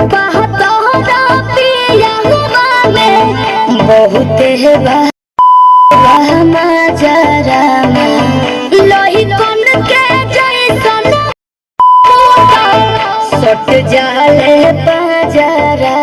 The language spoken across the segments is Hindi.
बहुत है लोही कौन के जैसन सट जाले बाजारा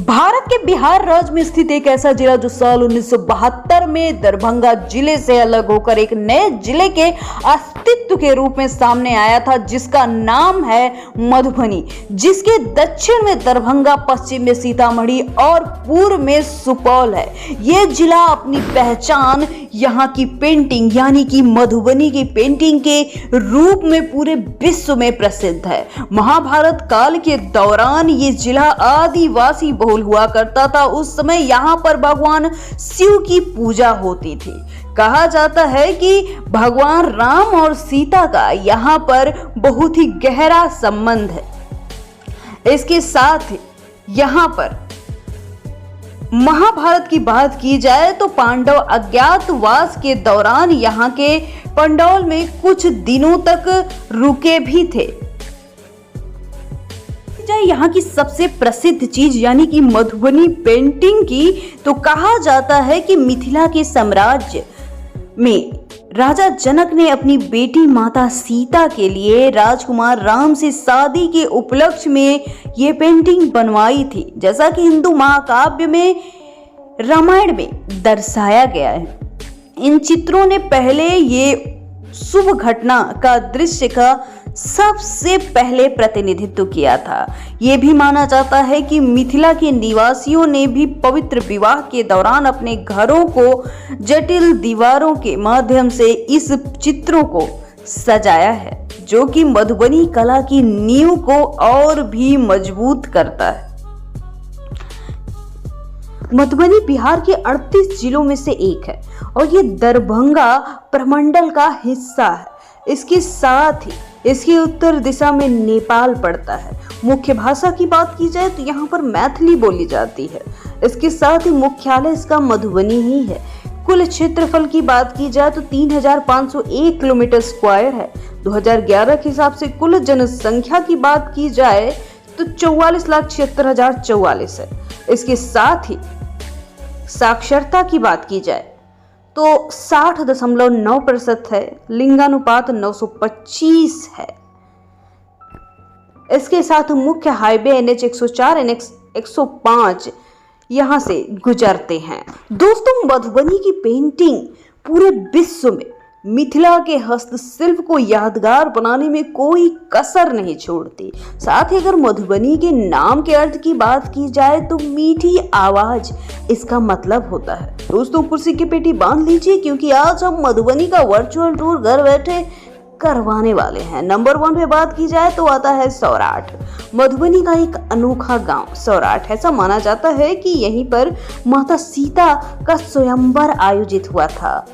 भारत के बिहार राज्य में स्थित एक ऐसा जिला जो साल 1972 में दरभंगा जिले से अलग होकर एक नए जिले के अस्तित्व के रूप में सामने आया था, जिसका नाम है मधुबनी, जिसके दक्षिण में दरभंगा, पश्चिम में सीतामढ़ी और पूर्व में सुपौल है। यह जिला अपनी पहचान यहाँ की पेंटिंग यानी कि मधुबनी की पेंटिंग के रूप में पूरे विश्व में प्रसिद्ध है। महाभारत काल के दौरान ये जिला आदिवासी बहुल हुआ करता था। उस समय यहाँ पर भगवान शिव की पूजा होती थी। कहा जाता है कि भगवान राम और सीता का यहाँ पर बहुत ही गहरा संबंध है। इसके साथ यहाँ पर महाभारत की बात की जाए तो पांडव अज्ञातवास के दौरान यहाँ के पंडौल में कुछ दिनों तक रुके भी थे। यहाँ की सबसे प्रसिद्ध चीज यानी कि मधुबनी पेंटिंग की तो कहा जाता है कि मिथिला के साम्राज्य में राजा जनक ने अपनी बेटी माता सीता के लिए राजकुमार राम से शादी के उपलक्ष्य में ये पेंटिंग बनवाई थी, जैसा कि हिंदू महाकाव्य में रामायण में दर्शाया गया है। इन चित्रों ने पहले ये शुभ घटना का दृश्य का सबसे पहले प्रतिनिधित्व किया था। ये भी माना जाता है कि मिथिला के निवासियों ने भी पवित्र विवाह के दौरान अपने घरों को जटिल दीवारों के माध्यम से इस चित्रों को सजाया है, जो कि मधुबनी कला की नींव को और भी मजबूत करता है। मधुबनी बिहार के 38 जिलों में से एक है और ये दरभंगा प्रमंडल का हिस्सा है। इसके साथ ही इसकी उत्तर दिशा में नेपाल पड़ता है। मुख्य भाषा की बात की जाए तो यहाँ पर मैथिली बोली जाती है। इसके साथ ही मुख्यालय इसका मधुबनी ही है। कुल क्षेत्रफल की बात की जाए तो 3501 किलोमीटर स्क्वायर है। 2011 के हिसाब से कुल जनसंख्या की बात की जाए तो 44,76,044 है। इसके साथ ही साक्षरता की बात की जाए तो 60.9% है। लिंगानुपात 925 है। इसके साथ मुख्य हाईवे NH 104 NH 105 यहां से गुजरते हैं। दोस्तों, मधुबनी की पेंटिंग पूरे विश्व में मिथिला के हस्तशिल्प को यादगार बनाने में कोई कसर नहीं छोड़ती। साथ ही अगर मधुबनी के नाम के अर्थ की बात की जाए तो मीठी आवाज इसका मतलब होता है। दोस्तों, कुर्सी की पेटी बांध लीजिए क्योंकि आज हम मधुबनी का वर्चुअल टूर घर बैठे करवाने वाले हैं। नंबर 1 पे बात की जाए तो आता है सौराठ। मधुबनी का एक अनोखा गांव सौराठ। ऐसा माना जाता है कि यहीं पर माता सीता का स्वयंवर आयोजित हुआ था।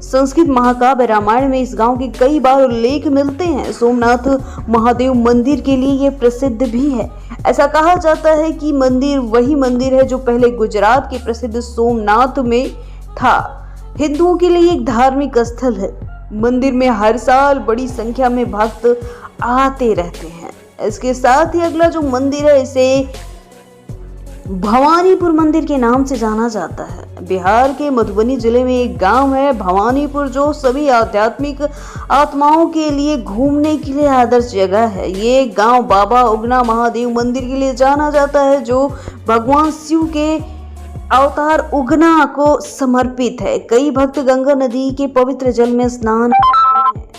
संस्कृत महाकाव्य रामायण में इस गांव के कई बार उल्लेख मिलते हैं। सोमनाथ महादेव मंदिर के लिए ये प्रसिद्ध भी है। ऐसा कहा जाता है कि मंदिर वही मंदिर है जो पहले गुजरात के प्रसिद्ध सोमनाथ में था। हिंदुओं के लिए एक धार्मिक स्थल है। मंदिर में हर साल बड़ी संख्या में भक्त आते रहते हैं। इसके साथ ही अगला जो मंदिर है इसे भवानीपुर मंदिर के नाम से जाना जाता है। बिहार के मधुबनी जिले में एक गांव है भवानीपुर, जो सभी आध्यात्मिक आत्माओं के लिए घूमने के लिए आदर्श जगह है। ये गांव बाबा उगना महादेव मंदिर के लिए जाना जाता है, जो भगवान शिव के अवतार उगना को समर्पित है। कई भक्त गंगा नदी के पवित्र जल में स्नान करते हैं।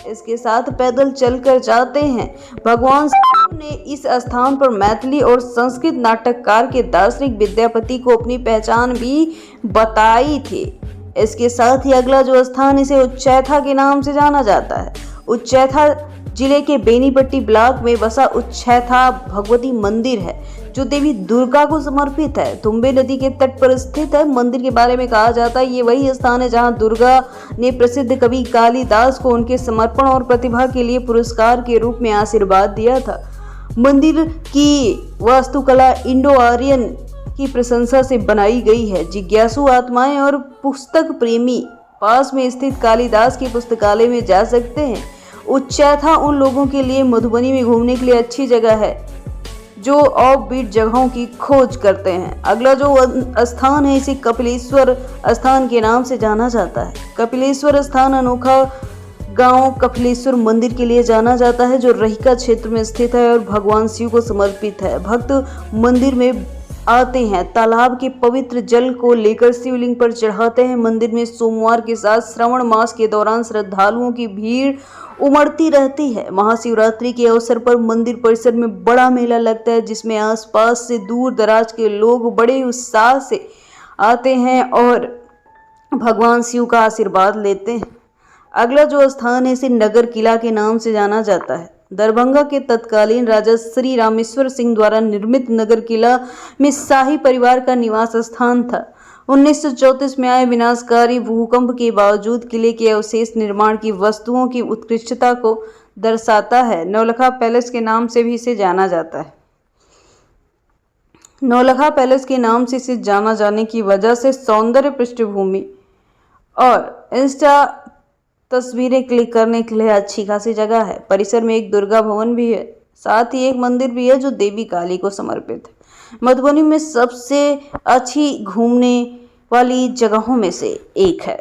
इसके साथ पैदल चलकर जाते हैं। भगवान शिव ने इस स्थान पर मैथिली और संस्कृत नाटककार के दार्शनिक विद्यापति को अपनी पहचान भी बताई थी। इसके साथ ही अगला जो स्थान इसे उच्चैथा के नाम से जाना जाता है। उच्चैथा जिले के बेनीपट्टी ब्लॉक में बसा उच्चैथा भगवती मंदिर है, जो देवी दुर्गा को समर्पित है। तुम्बे नदी के तट पर स्थित है। मंदिर के बारे में कहा जाता है ये वही स्थान है जहां दुर्गा ने प्रसिद्ध कवि कालिदास को उनके समर्पण और प्रतिभा के लिए पुरस्कार के रूप में आशीर्वाद दिया था। मंदिर की वास्तुकला इंडो आर्यन की प्रशंसा से बनाई गई है। जिज्ञासु आत्माएं और पुस्तक प्रेमी पास में स्थित कालिदास की पुस्तकालय में जा सकते हैं। उच्चैथा उन लोगों के लिए मधुबनी में घूमने के लिए अच्छी जगह है जो ऑफ बीट जगहों की खोज करते हैं। अगला जो स्थान है इसे कपिलेश्वर स्थान के नाम से जाना जाता है। कपिलेश्वर स्थान अनोखा गांव कपिलेश्वर मंदिर के लिए जाना जाता है जो रहिका क्षेत्र में स्थित है और भगवान शिव को समर्पित है। भक्त मंदिर में आते हैं, तालाब के पवित्र जल को लेकर शिवलिंग पर चढ़ाते हैं। मंदिर में सोमवार के साथ श्रावण मास के दौरान श्रद्धालुओं की भीड़ उमड़ती रहती है। महाशिवरात्रि के अवसर पर मंदिर परिसर में बड़ा मेला लगता है जिसमें आसपास से दूर दराज के लोग बड़े उत्साह से आते हैं और भगवान शिव का आशीर्वाद लेते हैं। अगला जो स्थान है इसे नगर किला के नाम से जाना जाता है। दरभंगा के तत्कालीन राजा श्री रामेश्वर सिंह द्वारा निर्मित नगर किला में शाही परिवार का निवास स्थान था। 1934 में आए विनाशकारी भूकंप के बावजूद किले के अवशेष निर्माण की वस्तुओं की उत्कृष्टता को दर्शाता है। नौलखा पैलेस के नाम से भी इसे जाना जाता है। नौलखा पैलेस के नाम से इसे जाना जाने की वजह से सौंदर्य पृष्ठभूमि और इंस्टा तस्वीरें क्लिक करने के लिए अच्छी खासी जगह है। परिसर में एक दुर्गा भवन भी है, साथ ही एक मंदिर भी है जो देवी काली को समर्पित है। मधुबनी में सबसे अच्छी घूमने वाली जगहों में से एक है।